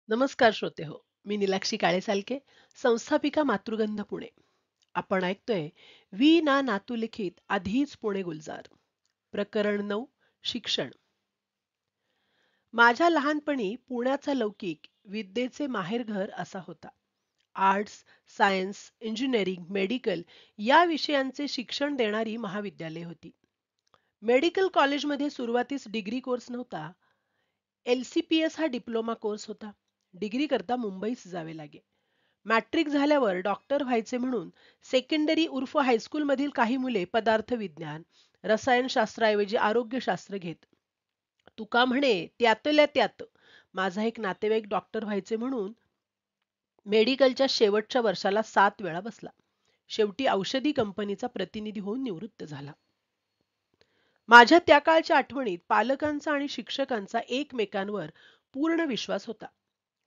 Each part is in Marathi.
नमस्कार श्रोते हो. मी नीलाक्षी काळेसालके, संस्थापिका मातृगंध पुणे. आपण ऐकतोय "वी ना नातू लिखित आधीच पुणे गुलजार". प्रकरण 9, शिक्षण. माझ्या लहानपणी पुण्याचा लौकिक विद्येचे माहेरघर असा होता. आर्ट्स, सायन्स, इंजिनिअरिंग, मेडिकल या विषयांचे शिक्षण देणारी महाविद्यालये होती. मेडिकल कॉलेजमध्ये सुरुवातीस डिग्री कोर्स नव्हता. LCPS हा डिप्लोमा कोर्स होता. डिग्री करता मुंबईस जावे लागे. मॅट्रिक झाल्यावर डॉक्टर व्हायचे म्हणून सेकंडरी उर्फ हायस्कूलमधील काही मुले पदार्थ विज्ञान, रसायनशास्त्राऐवजी आरोग्यशास्त्र घेत. तुका म्हणे त्यातल्या त्यात माझा एक नातेवाईक डॉक्टर व्हायचे म्हणून मेडिकलच्या शेवटच्या वर्षाला 7 वेळा बसला. शेवटी औषधी कंपनीचा प्रतिनिधी होऊन निवृत्त झाला. माझ्या त्या काळच्या आठवणीत पालकांचा आणि शिक्षकांचा एकमेकांवर पूर्ण विश्वास होता.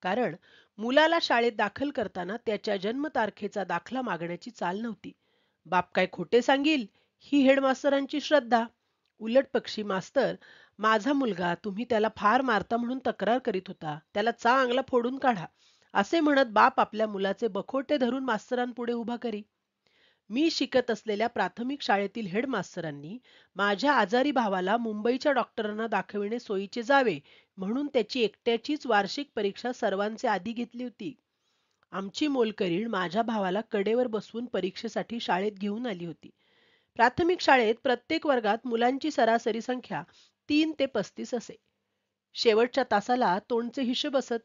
कारण मुलाला शाळेत दाखल करताना त्याच्या जन्मतारखेचा दाखला मागण्याची चाल नव्हती. बाप काय खोटे सांगील ही हेडमास्तरांची श्रद्धा. उलट पक्षी मास्तर माझा मुलगा तुम्ही त्याला फार मारता म्हणून तक्रार करीत होता, त्याला चांगला फोडून काढा असे म्हणत बाप आपल्या मुलाचे बखोटे धरून मास्तरांपुढे उभा करी. मी शिकत असलेल्या प्राथमिक शाळेतील हेडमास्तरांनी माझ्या आजारी भावाला मुंबईच्या डॉक्टरांना दाखविणे सोयीचे जावे म्हणून त्याची एकट्याचीच वार्षिक परीक्षा सर्वांचे आधी घेतली होती. आमची मोलकरीण माझ्या भावाला कडेवर बसवून परीक्षेसाठी शाळेत घेऊन आली होती. प्राथमिक शाळेत प्रत्येक वर्गात मुलांची सरासरी संख्या 3 ते 35 असे. शेवटच्या तासाला तोंडचे हिशोब असत.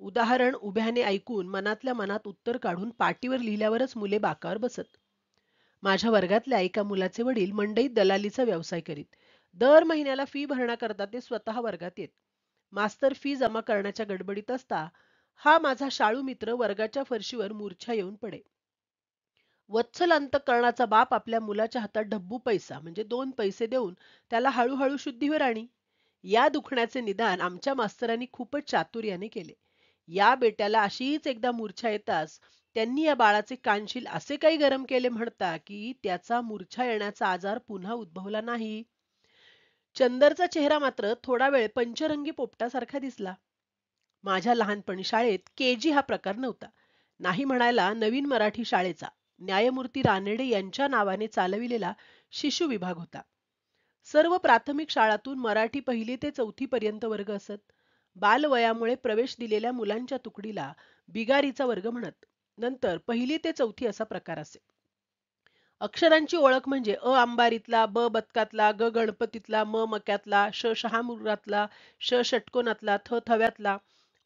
उदाहरण उभ्याने ऐकून मनातल्या मनात उत्तर काढून पाटीवर लिहिल्यावरच मुले बाकावर बसत. माझ्या वर्गातल्या एका मुलाचे वडील मंडईत दलालीचा व्यवसाय करीत. दर महिन्याला फी भरण्याकरता ते स्वतः वर्गात येत. मास्तर फी जमा करण्याच्या गडबडीत असता हा माझा शाळू मित्र वर्गाच्या फरशीवर मूर्छा येऊन पडे. वत्सल अंतःकरणाचा बाप आपल्या मुलाच्या हातात ढब्बू पैसा म्हणजे 2 पैसे देऊन त्याला हळूहळू शुद्धीवर आणी. या दुखण्याचे निदान आमच्या मास्तरांनी खूपच चातुर्याने केले. या बेट्याला अशीच एकदा मूर्छा येताच त्यांनी या बाळाचे कानशील असे काही गरम केले म्हणता की त्याचा मूर्छा येण्याचा आजार पुन्हा उद्भवला नाही. चंदरचा चेहरा मात्र थोडा वेळ पंचरंगी पोपटासारखा दिसला. माझ्या लहानपणी शाळेत केजी हा प्रकार नव्हता. नाही म्हणायला नवीन मराठी शाळेचा न्यायमूर्ती रानडे यांच्या नावाने चालविलेला शिशु विभाग होता. सर्व प्राथमिक शाळांतून मराठी 1ली ते 4थी पर्यंत वर्ग असत. बालवयामुळे प्रवेश दिलेल्या मुलांच्या तुकडीला बिगारीचा वर्ग म्हणत. नंतर 1ली ते 4थी असा प्रकार असे. अक्षरांची ओळख म्हणजे अ अंबारीतला, ब बदकातला, ग गणपतीतला, म मक्यातला, श शहामृगातला, श षटकोनातला, थ थव्यातला.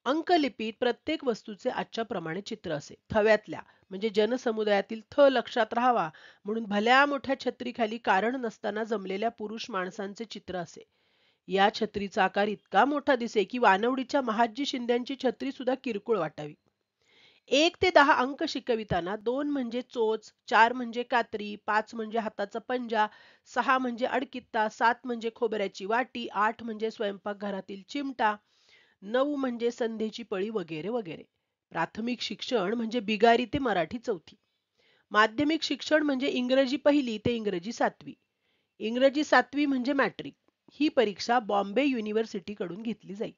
अंकलिपीत प्रत्येक वस्तूचे आजच्या प्रमाणे चित्र असे. थव्यातल्या म्हणजे जनसमुदायातील थ लक्षात राहावा म्हणून भल्या मोठ्या छत्रीखाली कारण नसताना जमलेल्या पुरुष माणसांचे चित्र असे. या छत्रीचा आकार इतका मोठा दिसे की वानवडीच्या महादजी शिंद्यांची छत्री सुद्धा किरकोळ वाटावी. 1 ते 10 अंक शिकविताना 2 म्हणजे चोच, 4 म्हणजे कात्री, 5 म्हणजे हाताचा पंजा, 6 म्हणजे अडकित्ता, 7 म्हणजे खोबऱ्याची वाटी, 8 म्हणजे स्वयंपाकघरातील चिमटा, 9 म्हणजे संध्येची पळी वगैरे वगैरे. प्राथमिक शिक्षण म्हणजे बिगारी ते मराठी 4थी. माध्यमिक शिक्षण म्हणजे इंग्रजी 1ली ते इंग्रजी 7वी. इंग्रजी 7वी म्हणजे मॅट्रिक. ही परीक्षा बॉम्बे युनिव्हर्सिटीकडून घेतली जाईल.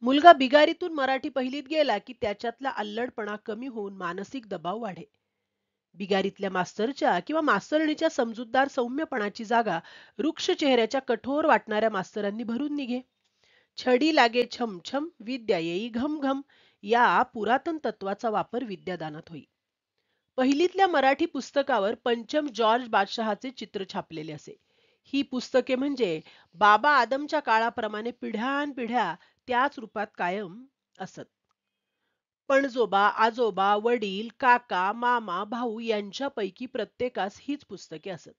मुलगा बिगारीतून मराठी 1लीत गेला की त्याच्यातला अल्लडपणा कमी होऊन मानसिक दबाव वाढे. बिगारीतल्या मास्तरच्या किंवा मास्तरणीच्या समजूतदार सौम्यपणाची जागा रुक्ष चेहऱ्याच्या कठोर वाटणाऱ्या मास्तरांनी भरून निघे. छडी लागे छमछम विद्या येई घम घम या पुरातन तत्वाचा वापर विद्यादानात होई. 1लीतल्या मराठी पुस्तकावर पंचम जॉर्ज बादशहाचे चित्र छापलेले असे. ही पुस्तके म्हणजे बाबा आदमच्या काळाप्रमाणे पिढ्यानपिढ्या त्याच रूपात कायम असत. पणजोबा, आजोबा, वडील, काका, मामा, भाऊ यांच्यापैकी प्रत्येकास हीच पुस्तके असत.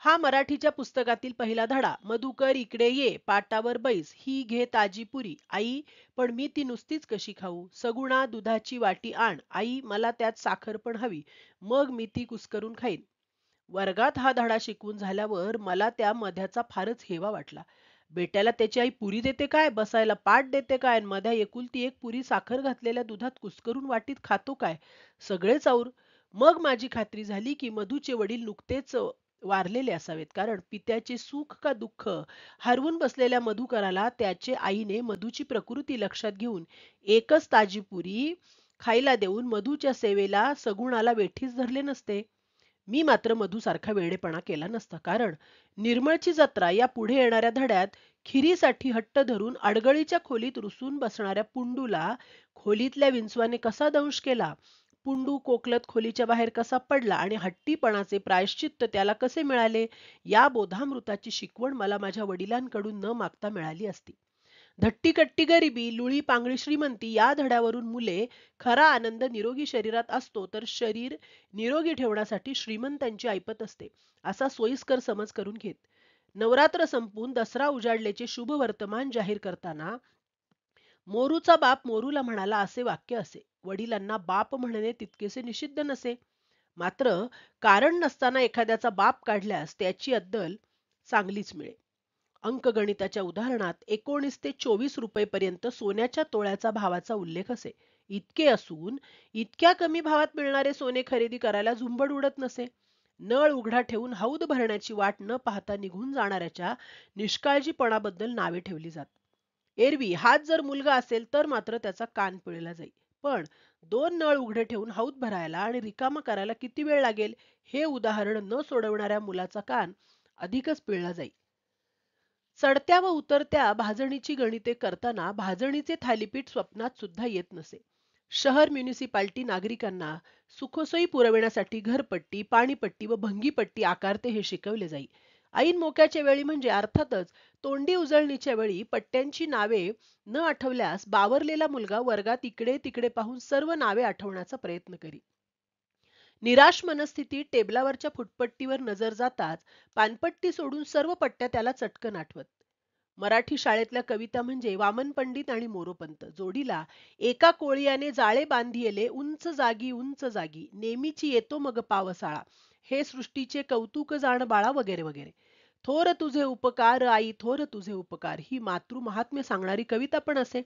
हा मराठीच्या पुस्तकातील पहिला धडा. मधुकर इकडे ये, पाटावर बैस, ही घे ताजी पुरी. आई, पण मी ती नुसतीच कशी खाऊ? सगुणा, दुधाची वाटी आण. आई, मला त्यात साखर पण हवी, मग मी ती कुस्करून खाईन. वर्गात हा धडा शिकवून झाल्यावर मला त्या मध्याचा फारच हेवा वाटला. बेट्याला त्याची आई पुरी देते काय, बसायला पाट देते काय, मध्या एकुलती एक पुरी साखर घातलेल्या दुधात कुस्करून वाटीत खातो काय, सगळेच और. मग माझी खात्री झाली की मधूचे वडील नुकतेच वारलेले असावेत, कारण पित्याचे सुख का दुःख हरवून बसलेल्या मधुकराला त्याचे आईने मधूची प्रकृती लक्षात घेऊन एकच ताजी पुरी खायला देऊन मधूच्या सेवेला सगुणाला वेठीस धरले नसते. मी मात्र मधूसारखा वेडेपणा केला नसता, कारण निर्मळची जत्रा या पुढे येणाऱ्या धड्यात खिरीसाठी हट्ट धरून अडगळीच्या खोलीत रुसून बसणाऱ्या पुंडूला खोलीतल्या विंचवाने कसा दंश केला, पुंडू कोकलत खोलीच्या बाहेर कसा पडला आणि हट्टीपणाचे प्रायश्चित्त त्याला कसे मिळाले, या बोधामृताची शिकवण मला माझ्या वडिलांकडून न मागता मिळाली असती. धट्टी-कट्टी गरिबी, लुळी-पांगळी श्रीमंती या धड्यावरून मुले खरा आनंद निरोगी शरीरात असतो, तर शरीर निरोगी ठेवण्यासाठी श्रीमंतांची ऐपत असते, असा सोयीस्कर समज करून घेत. नवरात्र संपून दसरा उजाडल्याचे शुभ वर्तमान जाहीर करताना मोरूचा बाप मोरूला म्हणाला असे वाक्य असे. वडिलांना बाप म्हणणे तितकेसे निषिद्ध नसे, मात्र कारण नसताना एखाद्याचा बाप काढल्यास त्याची अद्दल चांगलीच मिळे. अंकगणिताच्या उदाहरणात 19 ते 24 रुपये पर्यंत सोन्याच्या तोळ्याचा भावाचा उल्लेख असे. इतके असून इतक्या कमी भावात मिळणारे सोने खरेदी करायला झुंबड उडत नसे. नळ उघडा ठेवून हौद भरण्याची वाट न पाहता निघून जाणाऱ्याच्या निष्काळजीपणाबद्दल नावे ठेवली जात. एरवी हाच जर मुलगा असेल तर मात्र त्याचा कान पिळला जाई. पण 2 नळ उघडे ठेवून हौद भरायला आणि रिकामा करायला किती वेळ लागेल, हे उदाहरण न सोडवणाऱ्या मुलाचा कान अधिकच पिळला जाई. चढत्या व उतरत्या भाजणीची गणिते करताना भाजणीचे थालीपीठ स्वप्नात सुद्धा येत नसे. शहर म्युनिसिपालिटी नागरिकांना सुखसोयी पुरविण्यासाठी घरपट्टी, पाणीपट्टी व भंगीपट्टी आकारते हे शिकवले जाई. ऐन मोक्याच्या वेळी म्हणजे अर्थातच तोंडी उजळणीच्या वेळी पट्ट्यांची नावे न आठवल्यास बावरलेला मुलगा वर्गात इकडे तिकडे पाहून सर्व नावे आठवण्याचा प्रयत्न करी. निराश मनस्थितीत टेबलावरच्या फुटपट्टीवर नजर जाताच पानपट्टी सोडून सर्व पट्ट्या त्याला चटकन आठवत. मराठी शाळेतल्या कविता म्हणजे वामन पंडित आणि मोरोपंत जोडीला एका कोळियाने जाळे बांधियले उंच जागी उंच जागी नेमीची येतो मग पावसाळा, हे सृष्टीचे कौतुक जाण बाळा वगैरे वगैरे. थोर तुझे उपकार आई थोर तुझे उपकार ही मातृ महात्म्य सांगणारी कविता पण असे.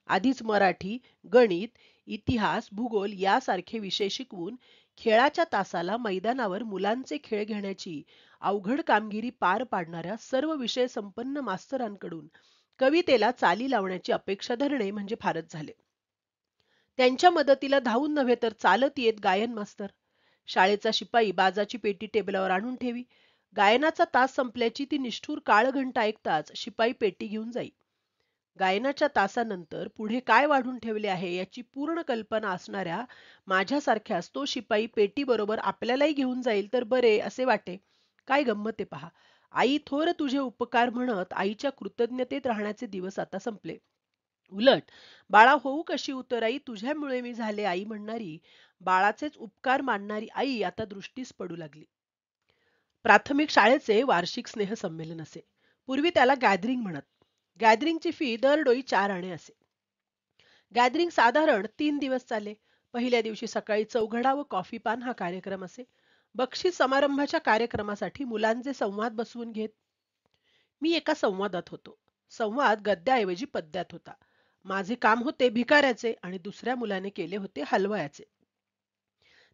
आधीच मराठी, गणित, इतिहास, भूगोल यासारखे विषय शिकवून खेळाच्या तासाला मैदानावर मुलांचे खेळ घेण्याची अवघड कामगिरी पार पाडणाऱ्या सर्व विषय संपन्न मास्तरांकडून कवितेला चाली लावण्याची अपेक्षा धरणे म्हणजे फारच झाले. त्यांच्या मदतीला धावून नव्हे तर चालत येत गायन मास्तर. शाळेचा शिपाई बाजाची पेटी टेबलावर आणून ठेवी. गायनाचा तास संपल्याची ती निष्ठुर काळघंटा ऐकताच शिपाई पेटी घेऊन जाई. गायनाच्या तासानंतर पुढे काय वाढून ठेवले आहे याची पूर्ण कल्पना असणाऱ्या माझ्यासारख्यास तो शिपाई पेटी बरोबर आपल्यालाही घेऊन जाईल तर बरे असे वाटे. काय गंमत आहे पहा. आई थोर तुझे उपकार म्हणत आईच्या कृतज्ञतेत राहण्याचे दिवस आता संपले. उलट बाळा होऊ कशी उतराई तुझ्यामुळे मी झाले आई म्हणणारी, बाळाचेच उपकार मानणारी आई आता दृष्टीस पडू लागली. प्राथमिक शाळेचे वार्षिक स्नेह संमेलन असे. पूर्वी त्याला गॅदरिंग म्हणत. गॅदरिंगची फी दरडोई 4 आणे असे. गॅदरिंग साधारण 3 दिवस चाले. पहिल्या दिवशी सकाळी चौघडा व कॉफी पान हा कार्यक्रम असे. बक्षीस समारंभाच्या कार्यक्रमासाठी मुलांचे संवाद बसवून घेत. मी एका संवादात होतो. संवाद गद्याऐवजी पद्यात होता. माझे काम होते भिकाऱ्याचे आणि दुसऱ्या मुलाने केले होते हलवयाचे.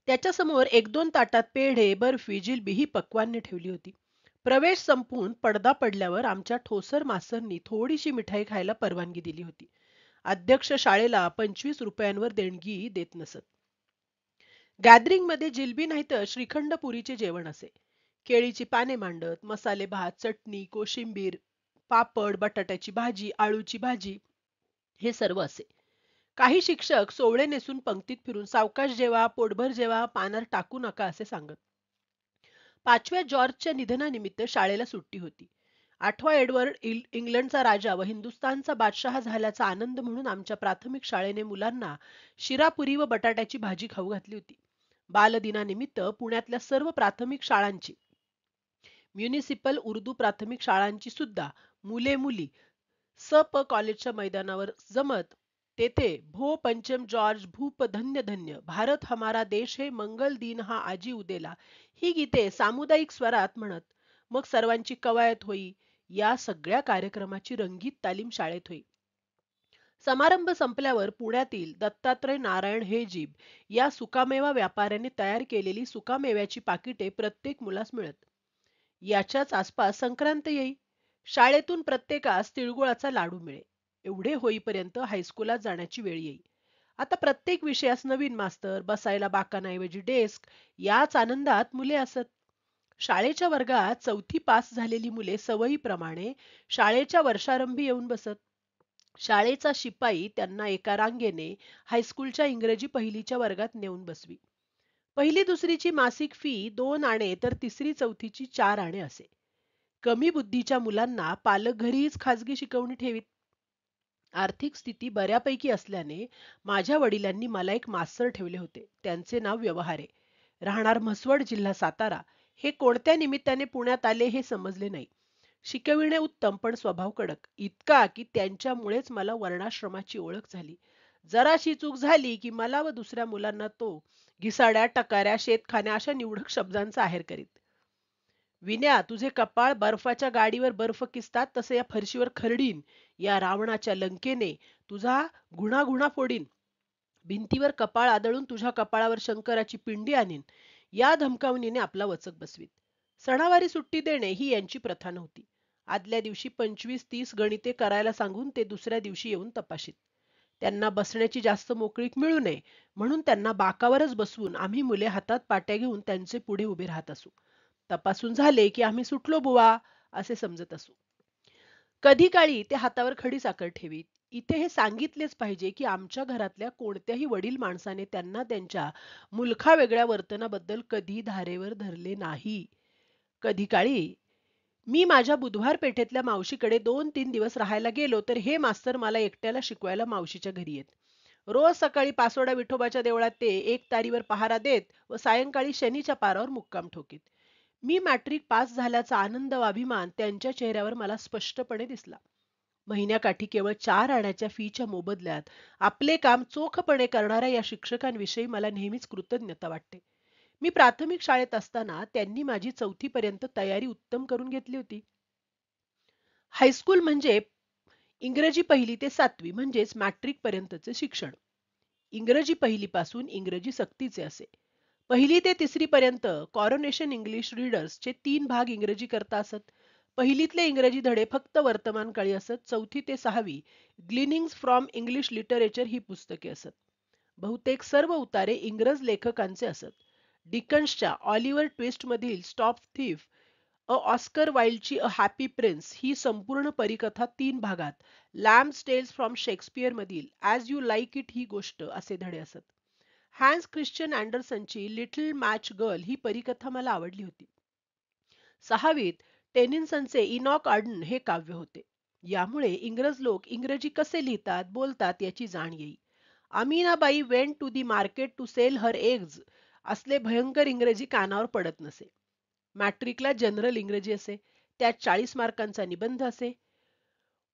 त्याच्यासमोर 1-2 ताटात पेढे, बर्फी, जिलबी ही पक्वान्ने ठेवली होती. प्रवेश संपून पडदा पडल्यावर आमच्या ठोसर मास्तरनी थोडीशी मिठाई खायला परवानगी दिली होती. अध्यक्ष शाळेला 25 रुपयांवर देणगी देत नसत. गॅदरिंग मध्ये जिलबी नाही तर श्रीखंड पुरीचे जेवण असे. केळीची पाने मांडत, मसाले भात, चटणी, कोशिंबीर, पापड, बटाट्याची भाजी, आळूची भाजी हे सर्व असे. काही शिक्षक सोवळे नेसून पंक्तीत फिरून सावकाश जेवा, पोटभर जेवा, पानात टाकू नका असे सांगत. 5व्या जॉर्जच्या निधनानिमित्त शाळेला सुट्टी होती. 8वा एडवर्ड इंग्लंडचा राजा व हिंदुस्थानचा बादशहा झाल्याचा आनंद म्हणून आमच्या प्राथमिक शाळेने मुलांना शिरापुरी व बटाट्याची भाजी खाऊ घातली होती. बालदिनानिमित्त पुण्यातल्या सर्व प्राथमिक शाळांची, म्युनिसिपल उर्दू प्राथमिक शाळांची सुद्धा मुले मुली स.प. कॉलेजच्या मैदानावर जमत तेथे भो पंचम जॉर्ज भूप धन्य धन्य भारत हमारा देश है मंगल दिन हा आजी उदेला ही गीते सामुदायिक स्वरात म्हणत मग सर्वांची कवायत होई. या सगळ्या कार्यक्रमाची रंगीत तालीम शाळेत होई. समारंभ संपल्यावर पुण्यातील दत्तात्रय नारायण हेजीब या सुकामेवा व्यापाऱ्याने तयार केलेली सुकामेव्याची पाकिटे प्रत्येक मुलास मिळत. याच्याच आसपास संक्रांत येई. शाळेतून प्रत्येकास तिळगुळाचा लाडू मिळे. एवढे होईपर्यंत हायस्कूलात जाण्याची वेळ येई. आता प्रत्येक विषयास नवीन मास्तर, बसायला बाकांऐवजी डेस्क, याच आनंदात मुले असत. शाळेच्या वर्गात चौथी पास झालेली मुले सवयीप्रमाणे शाळेच्या वर्षारंभी येऊन बसत. शाळेचा शिपाई त्यांना एका रांगेने हायस्कूलच्या इंग्रजी पहिलीच्या वर्गात नेऊन बसवी. पहिली दुसरीची मासिक फी 2 आणे तर तिसरी चौथीची 4 आणे असे. कमी बुद्धीच्या मुलांना पालक घरीच खाजगी शिकवणी ठेवीत. आर्थिक स्थिती बऱ्यापैकी असल्याने माझ्या वडिलांनी मला एक मास्तर ठेवले होते. त्यांचे नाव व्यवहारे. राहणार म्हसवड, जिल्हा सातारा. हे कोणत्या निमित्ताने पुण्यात आले हे समजले नाही. शिकविणे उत्तम पण स्वभाव कडक. इतका की त्यांच्यामुळेच मला वर्णाश्रमाची ओळख झाली. जराशी चूक झाली की मला व दुसऱ्या मुलांना तो घिसाड्या, टकाऱ्या, शेतखान्या अशा निवडक शब्दांचा आहेर करीत. विन्या, तुझे कपाळ बर्फाच्या गाडीवर बर्फ किसतात तसे या फरशीवर खरडीन. या रावणाच्या लंकेने तुझा गुणागुणा फोडीन. भिंतीवर कपाळ आदळून तुझ्या कपाळावर शंकराची पिंडी आणीन. या धमकावणीने आपला वचक बसवीत. सणावारी सुट्टी देणे ही यांची प्रथा नव्हती. आदल्या दिवशी 25-30 गणिते करायला सांगून ते दुसऱ्या दिवशी येऊन तपाशीत. त्यांना बसण्याची जास्त मोकळीक मिळू नये म्हणून त्यांना बाकावरच बसवून आम्ही मुले हातात पाट्या घेऊन त्यांचे पुढे उभे राहत असू. तपासून झाले की आम्ही सुटलो बुवा असे समजत असू. कधी काळी ते हातावर खडी साखर ठेवीत. इथे हे सांगितलेच पाहिजे की आमच्या घरातल्या कोणत्याही वडील माणसाने त्यांना त्यांच्या मुलखावेगळ्या वर्तनाबद्दल कधी धारेवर धरले नाही. कधी काळी मी माझ्या बुधवार पेठेतल्या मावशीकडे 2-3 दिवस राहायला गेलो तर हे मास्तर मला एकट्याला शिकवायला मावशीच्या घरी येत. रोज सकाळी पासोडा विठोबाच्या देवळात ते 1 तारीवर पहारा देत व सायंकाळी शनीच्या पारावर मुक्काम ठोकीत. मी मॅट्रिक पास झाल्याचा आनंद व अभिमान त्यांच्या चेहऱ्यावर मला स्पष्टपणे दिसला. महिन्याकाठी केवळ 4 आण्याच्या फीच्या मोबदल्यात आपले काम चोखपणे करणाऱ्या या शिक्षकांविषयी मला नेहमीच कृतज्ञता वाटते. मी प्राथमिक शाळेत असताना त्यांनी माझी 4थी पर्यंत तयारी उत्तम करून घेतली होती. हायस्कूल म्हणजे इंग्रजी 1ली ते 7वी म्हणजेच मॅट्रिक पर्यंतचे शिक्षण. इंग्रजी 1ली पासून इंग्रजी सक्तीचे असे. 1ली ते 3री पर्यंत कॉरोनेशन इंग्लिश रीडर्सचे 3 भाग इंग्रजी करता असत. पहिलीतले इंग्रजी धडे फक्त वर्तमानकाळी असत. 4थी ते 6वी ग्लिनिंग्स फ्रॉम इंग्लिश लिटरेचर ही पुस्तके असत. बहुतेक सर्व उतारे इंग्रज लेखकांचे असत. डिकन्सच्या ऑलिव्हर ट्विस्ट मधील स्टॉप थीफ, ऑस्कर वाईल्डची अ हॅपी प्रिन्स ही संपूर्ण परिकथा 3 भागात, लॅम्ब्स टेल्स फ्रॉम शेक्सपियर मधील ॲज यू लाईक इट ही गोष्ट असे धडे असत. हॅन्स ख्रिश्चन अँडरसनची लिटल मॅच गर्ल ही परिकथा मला आवडली होती. 6वीत टेनिसनचे इनॉक आर्डन हे काव्य होते. यामुळे इंग्रज लोक इंग्रजी कसे लिहितात, बोलतात याची जाण येई. Aminabai went to the market to sell her eggs असले भयंकर इंग्रजी कानावर पडत नसे. मॅट्रिकला जनरल इंग्रजी असे. त्यात 40 मार्कांचा निबंध असे.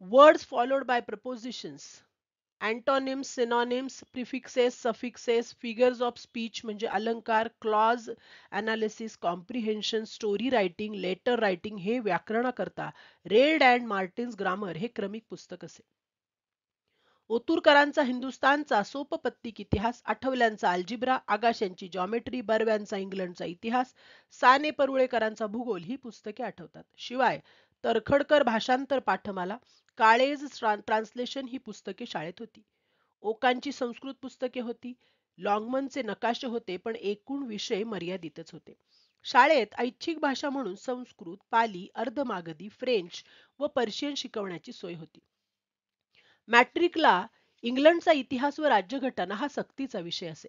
Words followed by prepositions, antonyms, synonyms, prefixes, suffixes, figures of speech म्हणजे अलंकार, clause analysis, comprehension, story writing, letter writing हे व्याकरणाकरता रेड अँड मार्टिन्स ग्रामर हे क्रमिक पुस्तक असे. ओतूरकरांचा हिंदुस्थानचा सोपपत्तिक इतिहास, आठवल्यांचा अल्जिब्रा, आगाशांची जॉमेट्री, बर्व्यांचा इंग्लंडचा इतिहास, साने परुळेकरांचा भूगोल ही पुस्तके आठवतात. शिवाय तरखडकर भाषांतर पाठमाला, काळेज ट्रान्सलेशन ही पुस्तके शाळेत होती. ओकांची संस्कृत पुस्तके होती. लॉंगमनचे नकाशे होते पण एकूण विषय मर्यादितच होते. शाळेत ऐच्छिक भाषा म्हणून संस्कृत, पाली, अर्धमागधी, फ्रेंच व पर्शियन शिकवण्याची सोय होती. मॅट्रिकला इंग्लंडचा इतिहास व राज्यघटना हा सक्तीचा विषय असे.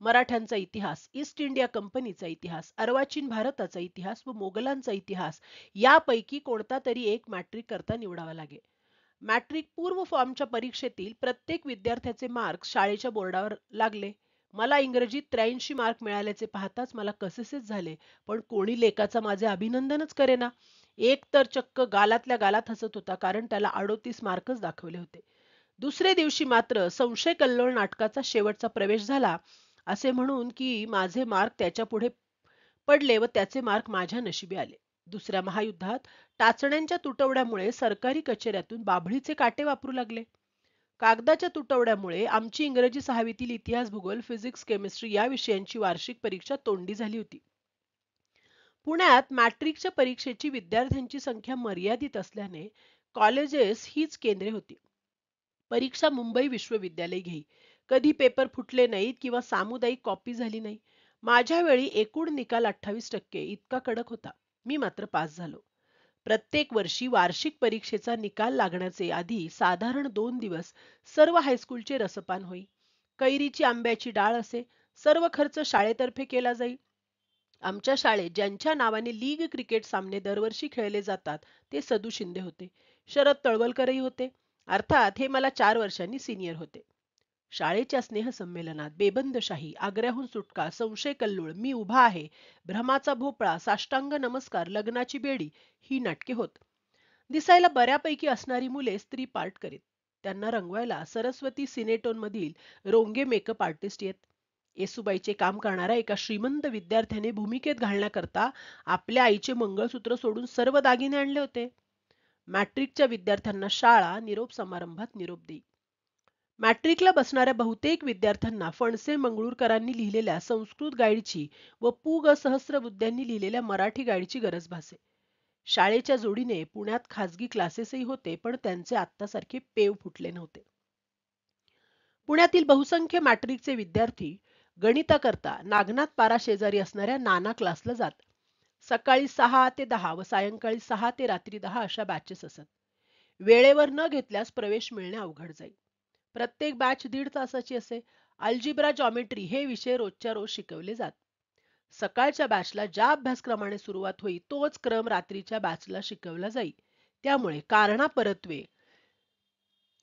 मराठ्यांचा इतिहास, ईस्ट इंडिया कंपनीचा इतिहास, अर्वाचीन भारताचा इतिहास व मोगलांचा इतिहास यापैकी कोणता तरी एक मॅट्रिक करता निवडावा लागे. मॅट्रिक पूर्व फॉर्मच्या परीक्षेतील प्रत्येक विद्यार्थ्याचे मार्क्स शाळेच्या बोर्डावर लागले. मला इंग्रजीत 83 मार्क मिळाल्याचे पाहताच मला कसेसेच झाले, पण कोणी लेकाचा माझे अभिनंदनच करेना. एक तर चक्क गालातल्या गालात हसत होता कारण त्याला 38 मार्कच दाखवले होते. दुसरे दिवशी मात्र संशय कल्लोळ नाटकाचा शेवटचा प्रवेश झाला असे म्हणून की माझे मार्क त्याच्या पुढे पडले व त्याचे मार्क माझ्या नशिबी आले. दुसऱ्या महायुद्धात टाचण्यांच्या तुटवड्यामुळे सरकारी कचेऱ्यातून बाभळीचे काटे वापरू लागले. कागदाच्या तुटवड्यामुळे आमची इंग्रजी 6वीतील इतिहास, भूगोल, फिजिक्स, केमिस्ट्री या विषयांची वार्षिक परीक्षा तोंडी झाली होती. पुण्यात मॅट्रिकच्या परीक्षेची विद्यार्थ्यांची संख्या मर्यादित असल्याने कॉलेजेस हीच केंद्रे होती. परीक्षा मुंबई विश्वविद्यालय घेई. कधी पेपर फुटले नाहीत किंवा सामुदायिक कॉपी झाली नाही. माझ्या वेळी एकूण निकाल 28% इतका कडक होता. मी मात्र पास झालो. प्रत्येक वर्षी वार्षिक परीक्षेचा निकाल लागण्याचे आधी साधारण 2 दिवस सर्व हायस्कूलचे रसपान होई. कैरीची आंब्याची डाळ असे. सर्व खर्च शाळेतर्फे केला जाई. आमच्या शाळेत ज्यांच्या नावाने लीग क्रिकेट सामने दरवर्षी खेळले जातात ते सदू शिंदे होते. शरद तळवलकरही होते. अर्थात हे मला 4 वर्षांनी सिनियर होते. शाळेच्या स्नेहसंमेलनात बेबंदशाही, आग्र्याहून सुटका, संशय कल्लोळ, मी उभा आहे, भ्रमाचा भोपळा, साष्टांग नमस्कार, लग्नाची बेडी ही नाटके होत. दिसायला बऱ्यापैकी असणारी मुले स्त्री पार्ट करीत. त्यांना रंगवायला सरस्वती सिनेटोन मधील रोंगे मेकअप आर्टिस्ट येत. येसुबाईचे काम करणाऱ्या एका श्रीमंत विद्यार्थ्याने भूमिकेत घालण्याकरता आपल्या आईचे मंगळसूत्र सोडून सर्व दागिने आणले होते. मॅट्रिकच्या विद्यार्थ्यांना शाळा निरोप समारंभात निरोप देई. मॅट्रिकला बसणाऱ्या बहुतेक विद्यार्थ्यांना फणसे मंगळूरकरांनी लिहिलेल्या संस्कृत गाईडची व पु ग सहस्रबुद्ध्यांनी लिहिलेल्या मराठी गाईडची गरज भासे. शाळेच्या जोडीने पुण्यात खाजगी क्लासेसही होते, पण त्यांचे आत्तासारखे पेव फुटले नव्हते. पुण्यातील बहुसंख्य मॅट्रिकचे विद्यार्थी गणिताकरता नागनाथ पारा शेजारी असणाऱ्या नाना क्लासला जात. सकाळी 6 ते 10 व सायंकाळी 6 ते रात्री 10 अशा बॅचेस असत. वेळेवर न घेतल्यास प्रवेश मिळणे अवघड जाई. प्रत्येक बॅच 1.5 तासाची असे. अल्जिब्रा, जॉमेट्री हे विषय रोजच्या रोज शिकवले जात. सकाळच्या बॅचला ज्या अभ्यासक्रमाने सुरुवात होई तोच क्रम रात्रीच्या बॅचला शिकवला जाई. त्यामुळे कारणा परत्वे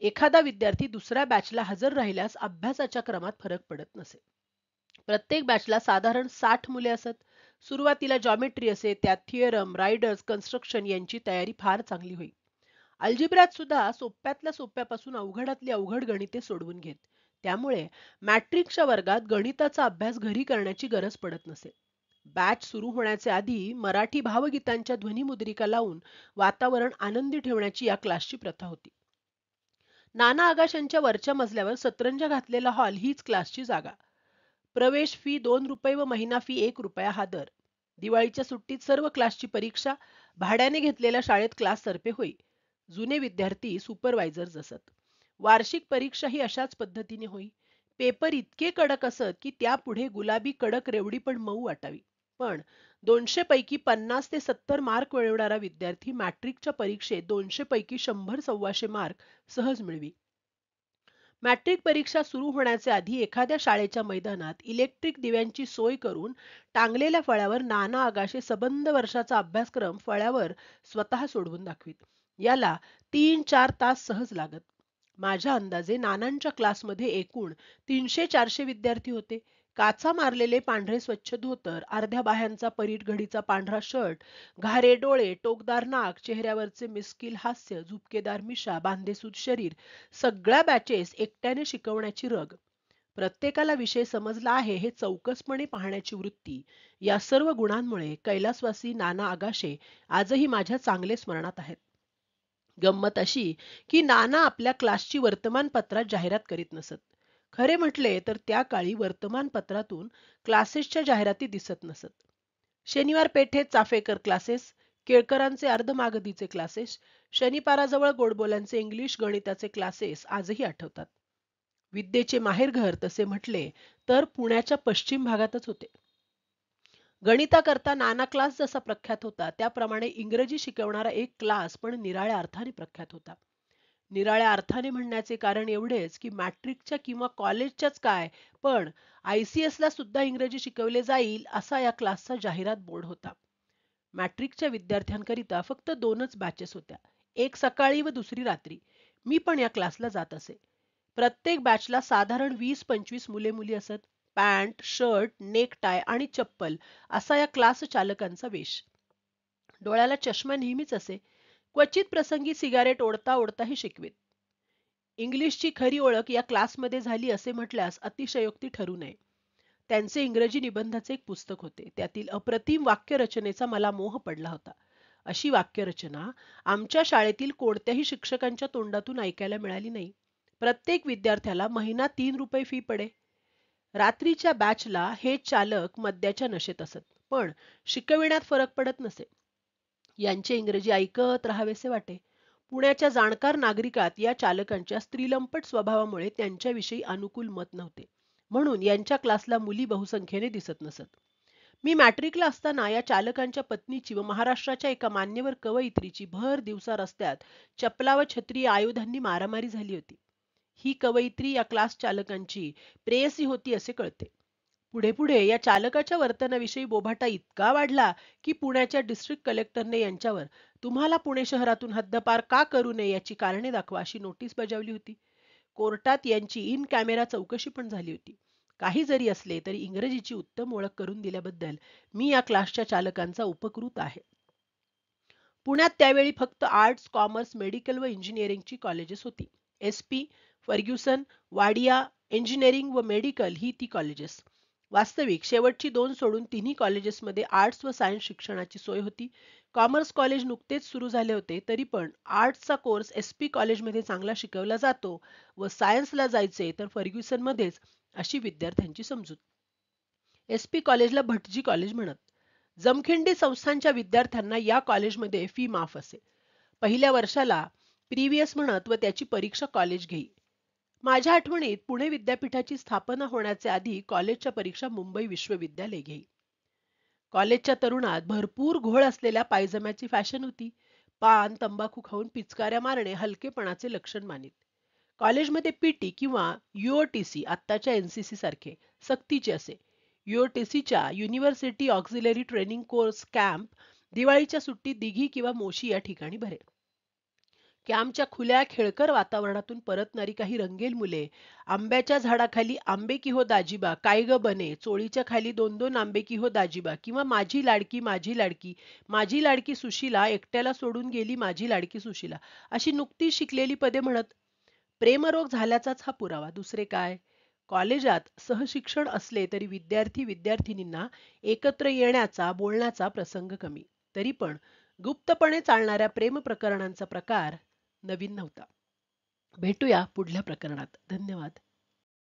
एखादा विद्यार्थी दुसऱ्या बॅचला हजर राहिल्यास अभ्यासाच्या क्रमात फरक पडत नसे. प्रत्येक बॅचला साधारण 60 मुले असत. सुरुवातीला जॉमेट्री असे, त्यात थिअरम, रायडर्स, कन्स्ट्रक्शन यांची तयारी फार चांगली होई. अल्जिब्रात सुद्धा सोप्यातल्या सोप्यापासून अवघडातली अवघड गणिते सोडवून घेत. त्यामुळे मॅट्रिकच्या वर्गात गणिताचा अभ्यास घरी करण्याची गरज पडत नसे. बॅच सुरू होण्याच्या आधी मराठी भावगीतांच्या ध्वनिमुद्रिका लावून वातावरण आनंदी ठेवण्याची या क्लासची प्रथा होती. नाना आगाशांच्या वरच्या मजल्यावर सतरंजा घातलेला हॉल हीच क्लासची जागा. प्रवेश फी 2 रुपये व महिना फी 1 रुपया हा दर. दिवाळीच्या सुट्टीत सर्व क्लासची परीक्षा भाड्याने घेतलेल्या शाळेत क्लासतर्फे होई. जुने विद्यार्थी सुपरवायझर्स असत. वार्षिक परीक्षा ही अशाच पद्धतीने होई. पेपर इतके कडक असत की त्यापुढे गुलाबी कडक रेवडी पण मऊ वाटावी. पण 200 पैकी 50 ते 70 मार्क मिळवणारा विद्यार्थी मॅट्रिकच्या परीक्षेत 200 पैकी 100-125 मार्क सहज मिळवी. मॅट्रिक परीक्षा सुरू होण्याच्या आधी एखाद्या शाळेच्या मैदानात इलेक्ट्रिक दिव्यांची सोय करून टांगलेल्या फळ्यावर नाना आगाशे सबंध वर्षाचा अभ्यासक्रम फळ्यावर स्वतः सोडवून दाखवीत. याला 3-4 तास सहज लागत. माझ्या अंदाजे नानांच्या क्लासमध्ये एकूण 300-400 विद्यार्थी होते. काचा मारलेले पांढरे स्वच्छ धोतर, अर्ध्या बाह्यांचा परीट घडीचा पांढरा शर्ट, घारे डोळे, टोकदार नाक, चेहऱ्यावरचे मिस्किल हास्य, झुपकेदार मिशा, बांधेसूद शरीर, सगळ्या बॅचेस एकट्याने शिकवण्याची रग, प्रत्येकाला विषय समजला आहे हे चौकसपणे पाहण्याची वृत्ती, या सर्व गुणांमुळे कैलासवासी नाना आगाशे आजही माझ्या चांगले स्मरणात आहेत. गंमत अशी की नाना आपल्या क्लासची वर्तमानपत्रात जाहिरात करीत नसत. खरे म्हटले तर त्या काळी वर्तमानपत्रातून क्लासेसच्या जाहिराती दिसत नसत. शनिवार पेठेत चाफेकर क्लासेस, केळकरांचे अर्धमागधीचे क्लासेस, शनिपाराजवळ गोडबोल्यांचे इंग्लिश गणिताचे क्लासेस आजही आठवतात. विद्येचे माहेरघर तसे म्हटले तर पुण्याच्या पश्चिम भागातच होते. गणिताकरता नाना क्लास जसा प्रख्यात होता त्याप्रमाणे इंग्रजी शिकवणारा एक क्लास पण निराळ्या अर्थाने प्रख्यात होता. निराळ्या अर्थाने म्हणण्याचे कारण एवढेच की मॅट्रिकच्या किंवा कॉलेजच्याच काय पण ICS ला सुद्धा इंग्रजी शिकवले जाईल असा या क्लासचा जाहिरात बोर्ड होता. मॅट्रिकच्या विद्यार्थ्यांकरिता फक्त 2च बॅचेस होत्या, एक सकाळी व दुसरी रात्री. मी पण या क्लासला जात असे. प्रत्येक बॅचला साधारण 20-25 मुले मुली असत. पॅन्ट, शर्ट, नेकटाय आणि चप्पल असा या क्लास चालकांचा वेश. डोळ्याला चष्मा नेहमीच असे. क्वचित प्रसंगी सिगारेट ओढता ओढताही शिकवेत. इंग्लिशची खरी ओळख या क्लासमध्ये झाली असे म्हटल्यास अतिशयोक्ती ठरू नये. त्यांचे इंग्रजी निबंधाचे एक पुस्तक होते. त्यातील अप्रतिम वाक्यरचनेचा मला मोह पडला होता. अशी वाक्यरचना आमच्या शाळेतील कोणत्याही शिक्षकांच्या तोंडातून ऐकायला मिळाली नाही. प्रत्येक विद्यार्थ्याला महिना 3 रुपये फी पडे. रात्रीच्या बॅचला हे चालक मद्याच्या नशेत असत. पण शिकविण्यात फरक पडत नसे. यांचे इंग्रजी ऐकत राहावेसे वाटे. पुण्याच्या जाणकार नागरिकात या चालकांच्या स्त्रीलंपट स्वभावामुळे त्यांच्याविषयी अनुकूल मत नव्हते. म्हणून यांच्या क्लासला मुली बहुसंख्येने दिसत नसत. मी मॅट्रिकला असताना या चालकांच्या पत्नीची व महाराष्ट्राच्या एका मान्यवर कवयित्रीची भर दिवसा रस्त्यात चपला व छत्री आयुधांनी मारामारी झाली होती. ही कवयित्री या क्लास चालकांची प्रेयसी होती असे कळते. पुढे पुढे या चालकाच्या वर्तनाविषयी बोभाटा इतका वाढला की पुण्याच्या डिस्ट्रिक्ट कलेक्टरने यांच्यावर तुम्हाला पुणे शहरातून हद्दपार का करू नये याची कारणे दाखवा अशी नोटीस बजावली होती. कोर्टात यांची इन कॅमेरा चौकशी पण झाली होती. काही जरी असले तरी इंग्रजीची उत्तम ओळख करून दिल्याबद्दल मी या क्लासच्या चालकांचा उपकृत आहे. पुण्यात त्यावेळी फक्त आर्ट्स, कॉमर्स, मेडिकल व इंजिनिअरिंगची कॉलेजेस होती. एसपी, फर्ग्युसन, वाडिया, इंजिनिअरिंग व मेडिकल ही ती कॉलेजेस. वास्तविक शेवटची दोन सोडून तिन्ही कॉलेजेसमध्ये आर्ट्स व सायन्स शिक्षणाची सोय होती. कॉमर्स कॉलेज नुकतेच सुरू झाले होते तरी पण आर्ट्सचा कोर्स एसपी कॉलेजमध्ये चांगला शिकवला जातो व सायन्सला जायचे तर फर्ग्युसनमध्येच अशी विद्यार्थ्यांची समजूत. एसपी कॉलेजला भटजी कॉलेज म्हणत. जमखिंडी संस्थांच्या विद्यार्थ्यांना या कॉलेजमध्ये फी माफ असे. पहिल्या वर्षाला प्रिव्हियस म्हणत व त्याची परीक्षा कॉलेज घेई. माझ्या आठवणीत पुणे विद्यापीठाची स्थापना होण्याचे आधी कॉलेजच्या परीक्षा मुंबई विश्वविद्यालय घेई. कॉलेजच्या तरुणात भरपूर घोळ असलेल्या पायजम्याची फॅशन होती. पान तंबाखू खाऊन पिचकाऱ्या मारणे हलकेपणाचे लक्षण मानित. कॉलेजमध्ये पीटी किंवा युओटीसी आत्ताच्या एनसीसी सारखे सक्तीचे असे. युओटीसीच्या university auxiliary training course camp दिवाळीच्या सुट्टीत दिघी किंवा मोशी या ठिकाणी भरे. कॅम्पच्या खुल्या खेळकर वातावरणातून परतणारी काही रंगेल मुले आंब्याच्या झाडाखाली आंबे की हो दाजीबा काय ग बने, चोळीच्या खाली दोन दोन आंबे की हो दाजीबा किंवा माझी लाडकी माझी लाडकी माझी लाडकी सुशीला एकट्याला सोडून गेली माझी लाडकी सुशीला अशी नुकतीच शिकलेली पदे म्हणत. प्रेमरोग झाल्याचाच हा पुरावा, दुसरे काय. कॉलेजात सहशिक्षण असले तरी विद्यार्थी विद्यार्थिनींना एकत्र येण्याचा बोलण्याचा प्रसंग कमी. तरी पण गुप्तपणे चालणाऱ्या प्रेम प्रकरणांचा प्रकार नवीन नव्हता. भेटूया पुढल्या प्रकरणात. धन्यवाद.